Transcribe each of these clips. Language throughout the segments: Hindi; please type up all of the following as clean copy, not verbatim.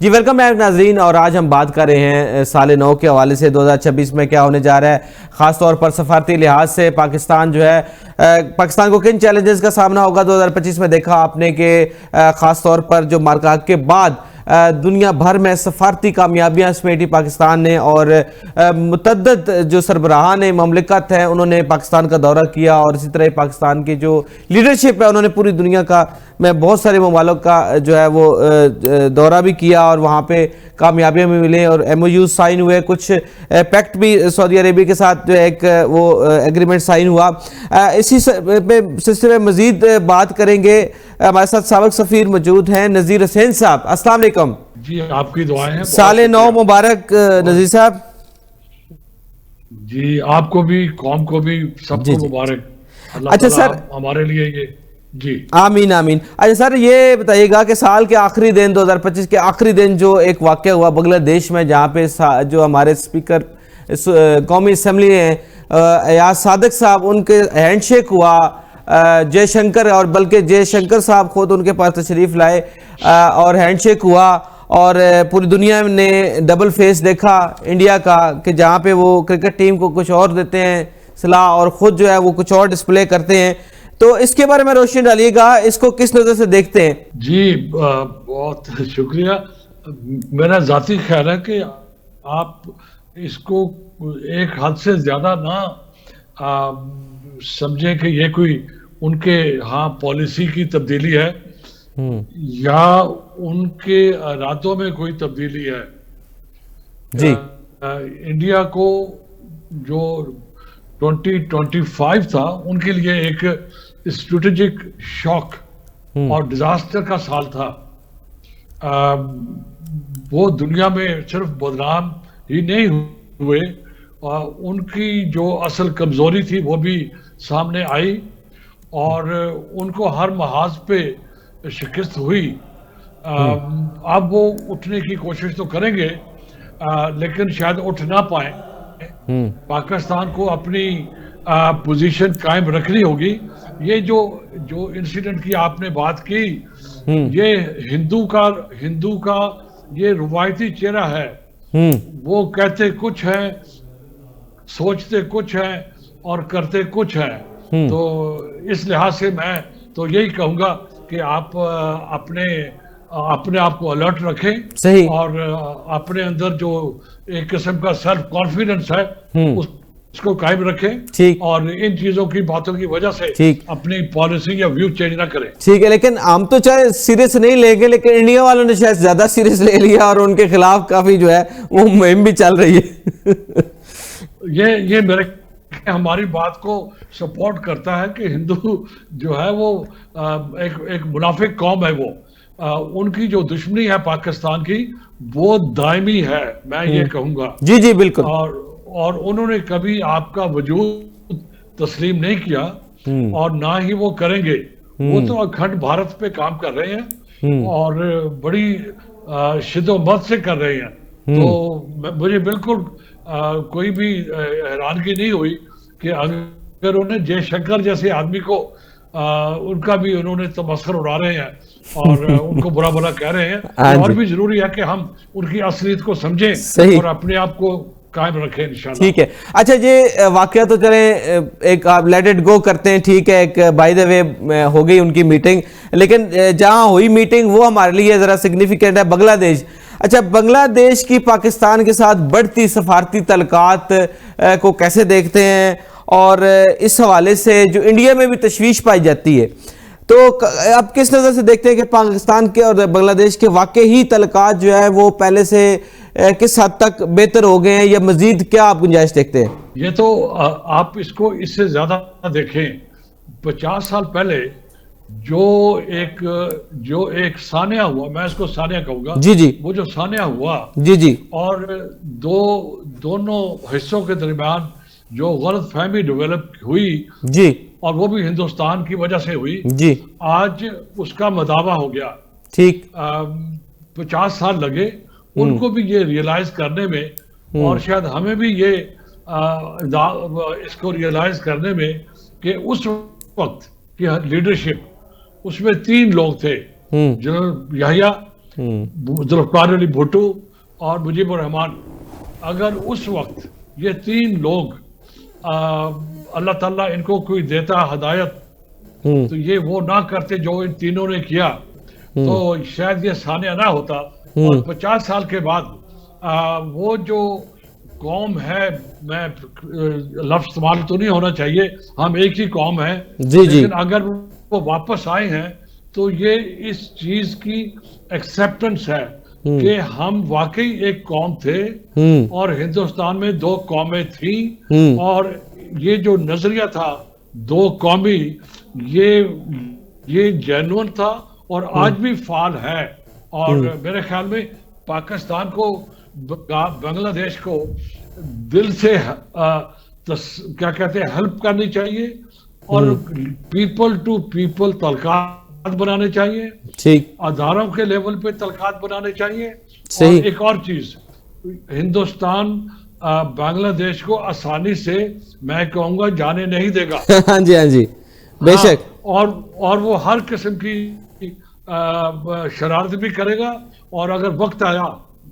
जी वेलकम बैक नाजरीन। और आज हम बात कर रहे हैं साल नौ के हवाले से 2026 में क्या होने जा रहा है, ख़ासतौर पर सफारती लिहाज से पाकिस्तान जो है पाकिस्तान को किन चैलेंजेस का सामना होगा 2025 में। देखा आपने कि ख़ासतौर पर जो मार्का के बाद दुनिया भर में सफारती कामयाबियां समेटी पाकिस्तान ने, और मुतद्दद जो सरबराहान ममलिकत हैं उन्होंने पाकिस्तान का दौरा किया, और इसी तरह पाकिस्तान की जो लीडरशिप है उन्होंने पूरी दुनिया का में बहुत सारे ममालिक का जो है वो दौरा भी किया, और वहाँ पे कामयाबियां भी मिली और MOU साइन हुए, कुछ पैक्ट भी सऊदी अरेबिया के साथ एक वो एग्रीमेंट साइन हुआ। इसी सिलसिले में मजीद बात करेंगे। हमारे साथ साबिक सफीर मौजूद हैं नज़ीर हुसैन साहब। अस्सलाम वालेकुम जी, आपकी दुआएं हैं। साले नौ मुबारक नज़ीर साहब। जी, आपको भी, कौम को भी, सबको मुबारक। अल्लाह अच्छा ताला सर, हमारे लिए ये जी आमीन आमीन। अच्छा सर, ये बताइएगा कि साल के आखिरी दिन 2025 के आखिरी दिन जो एक वाक़या हुआ बांग्लादेश में, जहाँ पे जो हमारे स्पीकर कौमी असम्बली हैं अयाज सादिक साहब, उनके हैंडशेक हुआ जयशंकर, और बल्कि जयशंकर साहब खुद उनके पास तशरीफ़ लाए और हैंडशेक हुआ, और पूरी दुनिया ने डबल फेस देखा इंडिया का कि जहाँ पे वो क्रिकेट टीम को कुछ और देते हैं सलाह और ख़ुद जो है वो कुछ और डिस्प्ले करते हैं। तो इसके बारे में रोशनी डालिएगा, इसको किस नज़र से देखते हैं? जी, बहुत शुक्रिया। मेरा ज़ाती ख्याल है कि आप इसको एक हद से ज़्यादा ना समझें कि ये कोई उनके पॉलिसी की तब्दीली है या उनके इरादों में कोई तब्दीली है। जी इंडिया को जो 2025 था उनके लिए एक स्ट्रेटेजिक शॉक और डिजास्टर का साल था। वो दुनिया में सिर्फ बदनाम ही नहीं हुए, उनकी जो असल कमजोरी थी वो भी सामने आई, और उनको हर महाज पे शिकस्त हुई। अब वो उठने की कोशिश तो करेंगे, लेकिन शायद उठ ना पाए। पाकिस्तान को अपनी पोजीशन कायम रखनी होगी। ये जो इंसिडेंट की आपने बात की, ये हिंदू का ये रुवायती चेहरा है। वो कहते कुछ है, सोचते कुछ है और करते कुछ है। तो इस लिहाज से मैं तो यही कहूंगा कि आप अपने आप को अलर्ट रखें। सही। और अपने अंदर जो एक किस्म का सेल्फ कॉन्फिडेंस है उसको कायम रखें। ठीक। और इन चीजों की बातों की वजह से ठीक, अपनी पॉलिसी या व्यू चेंज ना करें। ठीक है, लेकिन हम तो चाहे सीरियस नहीं लेंगे, लेकिन इंडिया वालों ने शायद ज्यादा सीरियस ले लिया और उनके खिलाफ काफी जो है वो मुहिम भी चल रही है। ये मेरे हमारी बात को सपोर्ट करता है कि हिंदू जो है वो एक मुनाफिक कौम है। वो उनकी जो दुश्मनी है पाकिस्तान की वो दायमी है, मैं ये कहूंगा। जी जी बिल्कुल। और उन्होंने कभी आपका वजूद तस्लीम नहीं किया और ना ही वो करेंगे। वो तो अखंड भारत पे काम कर रहे हैं और बड़ी शिद्दत से कर रहे हैं। तो मुझे बिल्कुल कोई भी हैरानगी नहीं हुई कि अगर उन्हें जयशंकर जैसे आदमी को उनका भी उन्होंने तमस्खुर उड़ा रहे हैं और उनको बुरा भला कह रहे हैं। और भी जरूरी है कि हम उनकी असलियत को समझें और अपने आप को कायम रखें इंशाल्लाह। ठीक है। अच्छा, ये वाकया तो चले एक आप लेट इट गो करते हैं, ठीक है, एक बाय द वे हो गई उनकी मीटिंग, लेकिन जहां हुई मीटिंग वो हमारे लिए जरा सिग्निफिकेंट है, बांग्लादेश। अच्छा, बांग्लादेश की पाकिस्तान के साथ बढ़ती सफारती तल्लुकात को कैसे देखते हैं, और इस हवाले से जो इंडिया में भी तशवीश पाई जाती है, तो आप किस नज़र से देखते हैं कि पाकिस्तान के और बांग्लादेश के वाकई ही तल्लुकात जो है वो पहले से किस हद तक बेहतर हो गए हैं, या मजीद क्या आप गुंजाइश देखते हैं? ये तो आप इसको इससे ज्यादा देखें। 50 साल पहले जो एक सानिया हुआ, मैं इसको सानिया कहूंगा। जी जी। वो जो सानिया हुआ, जी जी, और दोनों हिस्सों के दरमियान जो गलत फहमी डेवलप हुई जी, और वो भी हिंदुस्तान की वजह से हुई जी, आज उसका मदावा हो गया। ठीक। 50 साल लगे उनको भी ये रियलाइज करने में, और शायद हमें भी ये इसको रियलाइज करने में कि उस वक्त की लीडरशिप, उसमें 3 लोग थे, जनरल याहिया, जुल्फ़िकार अली भुट्टो और मुजीबुर रहमान, अगर उस वक्त ये तीन लोग अल्लाह ताला इनको कोई देता हदायत, तो ये वो ना करते जो इन तीनों ने किया, तो शायद ये सानिया ना होता। और 50 साल के बाद वो जो कौम है, मैं लफ्ज इस्तेमाल तो नहीं होना चाहिए, हम एक ही कौम है, लेकिन अगर वो वापस आए हैं तो ये इस चीज की एक्सेप्टेंस है कि हम वाकई एक कौम थे और हिंदुस्तान में दो कौमें थी, और ये जो नजरिया था दो कौमी, ये जेन्युइन था और आज भी फाल है। और मेरे ख्याल में पाकिस्तान को, बांग्लादेश को दिल से क्या कहते हैं, हेल्प करनी चाहिए और पीपल टू पीपल तलकात बनाने चाहिए, ठीक, अदारों के लेवल पे तलकात बनाने चाहिए। और एक और चीज, हिंदुस्तान बांग्लादेश को आसानी से, मैं कहूंगा, जाने नहीं देगा। हाँ जी, हाँ जी, बेशक। और वो हर किस्म की शरारत भी करेगा, और अगर वक्त आया,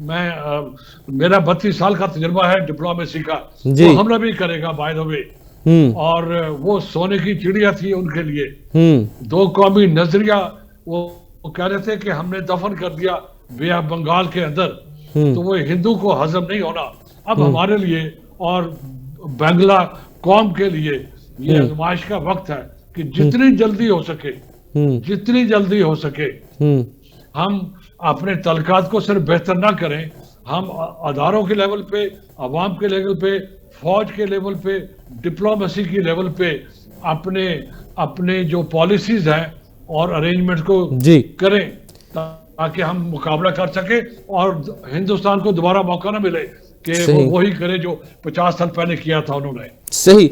मेरा 32 साल का तजुर्बा है डिप्लोमेसी का, वो हमला भी करेगा बाय द वे। और वो सोने की चिड़िया थी उनके लिए। दो कौमी नजरिया वो कह रहे थे कि हमने दफन कर दिया बे ऑफ बंगाल के अंदर, तो वो हिंदू को हजम नहीं होना। अब हमारे लिए और बांग्ला कौम के लिए ये आजमाइश का वक्त है कि जितनी जल्दी हो सके हम अपने तलकात को सिर्फ बेहतर ना करें, हम अदारों के लेवल पे, अवाम के लेवल पे, फौज के लेवल पे, डिप्लोमेसी के लेवल पे अपने जो पॉलिसीज हैं और अरेंजमेंट को करें, ताकि हम मुकाबला कर सके और हिंदुस्तान को दोबारा मौका ना मिले कि वो वही करे जो 50 साल पहले किया था उन्होंने। सही।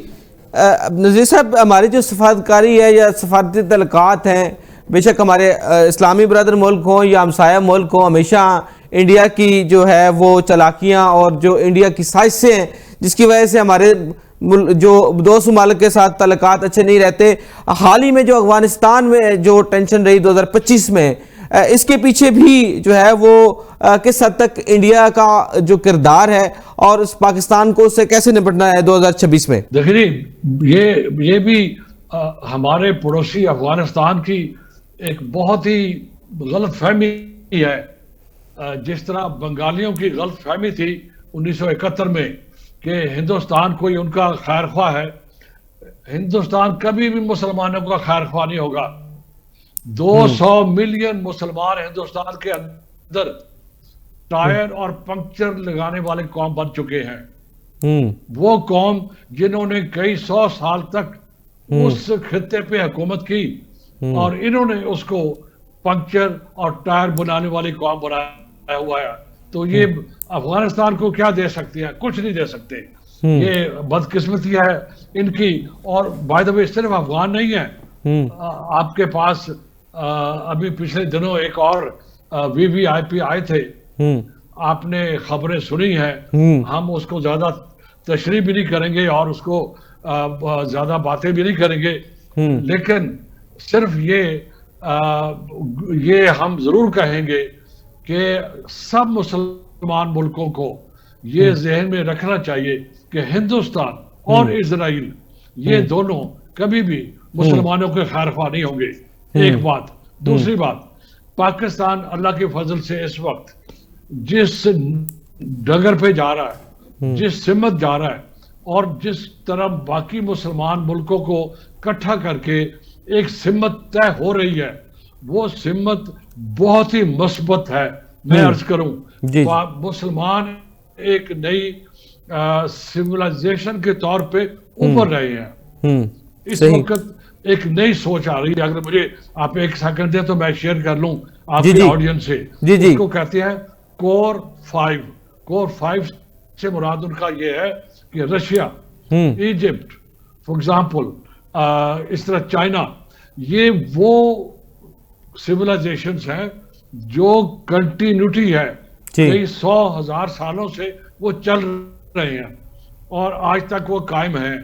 नज़ीर साहब, हमारी जो सफारतकारी है या सफारती तलकात हैं, बेशक हमारे इस्लामी ब्रदर मुल्क हों या हमसाया मुल्क हों, हमेशा इंडिया की जो है वो चालाकियाँ और जो इंडिया की साजिशें हैं, जिसकी वजह से हमारे जो दोस्त मुमालिक के साथ तलकात अच्छे नहीं रहते। हाल ही में जो अफगानिस्तान में जो टेंशन रही 2025 में, इसके पीछे भी जो है वो किस हद तक इंडिया का जो किरदार है और उस पाकिस्तान को उससे कैसे निपटना है 2026 में? देखिए, ये भी हमारे पड़ोसी अफगानिस्तान की एक बहुत ही गलत फहमी है। जिस तरह बंगालियों की गलत फहमी थी 1971 में कि हिंदुस्तान कोई उनका खैर ख्वाह है, हिंदुस्तान कभी भी मुसलमानों का खैर ख्वाह नहीं होगा। 200 मिलियन मुसलमान हिंदुस्तान के अंदर टायर और पंक्चर लगाने वाले कौम बन चुके हैं। वो कौम जिन्होंने कई 100 साल तक उस खित्ते पे हुकूमत की और इन्होंने उसको पंक्चर और टायर बनाने वाली कौम बनाया हुआ है। तो ये अफगानिस्तान को क्या दे सकते हैं? कुछ नहीं दे सकते। ये बदकिस्मती है इनकी। और बाय द वे, सिर्फ अफगान नहीं है, आपके पास अभी पिछले दिनों एक और VVIP आए थे, आपने खबरें सुनी हैं। हम उसको ज्यादा तशरीह भी नहीं करेंगे और उसको ज्यादा बातें भी नहीं करेंगे, लेकिन सिर्फ ये हम जरूर कहेंगे कि सब मुसलमान मुल्कों को ये जहन में रखना चाहिए कि हिंदुस्तान और इजराइल, ये दोनों कभी भी मुसलमानों के खैर ख्वाह नहीं होंगे। एक बात। दूसरी बात, पाकिस्तान अल्लाह के फजल से इस वक्त जिस डगर पे जा रहा है, जिस सिमत जा रहा है और जिस तरह बाकी मुसलमान मुल्कों को इकट्ठा करके एक सिमत तय हो रही है, वो सिमत बहुत ही मस्बत है। मैं अर्ज करूं, मुसलमान एक नई सिविलाइजेशन के तौर पे उभर रहे हैं। इस वक्त एक नई सोच आ रही है। अगर मुझे आप एक सेकंड दे तो मैं शेयर कर लूं आपके ऑडियंस से। उसको कहते हैं कोर 5। कोर 5 से मुराद उनका ये है कि रशिया, इजिप्ट फॉर एग्जांपल, इस तरह चाइना, ये वो सिविलाइजेशंस हैं जो कंटिन्यूटी है, कई 100,000 सालों से वो चल रहे हैं और आज तक वो कायम है।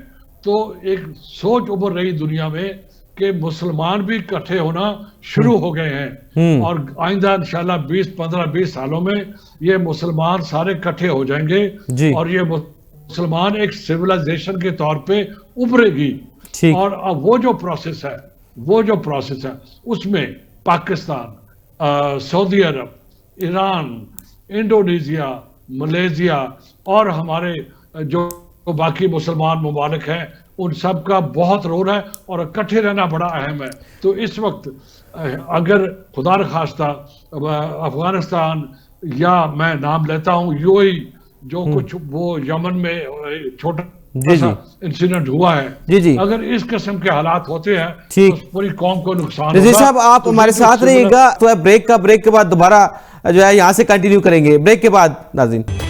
तो एक सोच उभर रही दुनिया में कि मुसलमान भी इकट्ठे होना शुरू हो गए हैं और आइंदा इंशाल्लाह 15-20 सालों में ये मुसलमान सारे इकट्ठे हो जाएंगे जी। और ये मुसलमान एक सिविलाइजेशन के तौर पे उभरेगी। ठीक। और अब वो जो प्रोसेस है उसमें पाकिस्तान, सऊदी अरब, ईरान, इंडोनेशिया, मलेशिया और हमारे जो बाकी मुसलमान ममालिक हैं उन सब का बहुत रोल है और इकट्ठे रहना बड़ा अहम है। तो इस वक्त अगर खुदा न खास्ता अफगानिस्तान या मैं नाम लेता हूँ यूएई जो कुछ वो यमन में छोटा इंसिडेंट हुआ है, जी। अगर इस किस्म के हालात होते हैं ठीक। तो पूरी कौम को नुकसान नजीर होगा। साहब आप हमारे साथ रहिएगा, तो ब्रेक के बाद दोबारा जो है यहाँ से कंटिन्यू करेंगे, ब्रेक के बाद नाज़रीन।